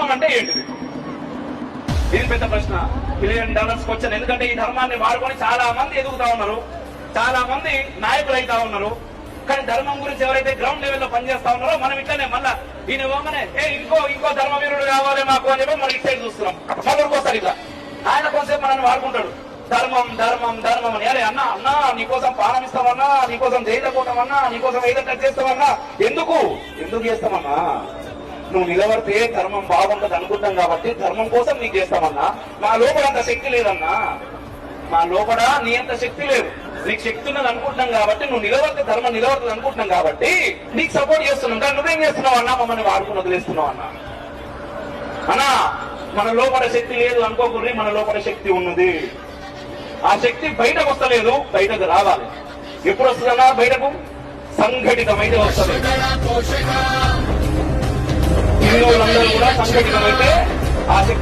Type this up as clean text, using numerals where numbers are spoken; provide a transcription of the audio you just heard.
ధర్మం అంటే ఏంటిది? ఇది పెద్ద ప్రశ్న. $1 బిలియన్ క్వశ్చన్. ఎందుకంటే ఈ ధర్మాన్ని వాడుకొని చాలా మంది ఎదుగుతా ఉన్నారు, చాలా మంది నాయకులు అవుతా ఉన్నారు. కానీ ధర్మం గురించి ఎవరైతే గ్రౌండ్ లెవెల్లో పనిచేస్తా ఉన్నారో మనం ఇట్లనే మళ్ళా ఈయన పోగానే ఇంకో ధర్మవీరుడు కావాలి మాకు అని మనం ఇటు సైడ్ చూస్తున్నాం. మొదలుకోస్తారు ఇట్లా. ఆయన కొంచెం మనల్ని వాడుకుంటాడు, ధర్మం ధర్మం ధర్మం అని. అరే అన్నా నీకోసం పానం ఇస్తామన్నా, నీకోసం జైలు పోతామన్నా, నీకోసం ఏదో చేస్తామన్నా. ఎందుకు చేస్తామన్నా? నువ్వు నిలబడితే ధర్మం బాగుంటది అనుకుంటాం కాబట్టి ధర్మం కోసం నీకు చేస్తామన్నా. మా లోపల అంత శక్తి లేదన్నా, మా లోపల నీ అంత శక్తి లేదు. నీకు శక్తి ఉన్నది అనుకుంటున్నాం కాబట్టి, నువ్వు నిలబడితే ధర్మం నిలబడుతుంది అనుకుంటున్నాం కాబట్టి నీకు సపోర్ట్ చేస్తున్నాం. కానీ నువ్వేం చేస్తున్నావు అన్నా? మమ్మల్ని వాడుకుని వదిలేస్తున్నావు అన్నా. మన లోపల శక్తి లేదు అనుకోకూడదు, మన లోపల శక్తి ఉన్నది. ఆ శక్తి బయటకు వస్తలేదు, బయటకు రావాలి. ఎప్పుడు వస్తుందన్నా బయటకు? సంఘటితమైతే వస్తుంది. హిందువులందరూ కూడా సంఘటితమైతే ఆ శక్తి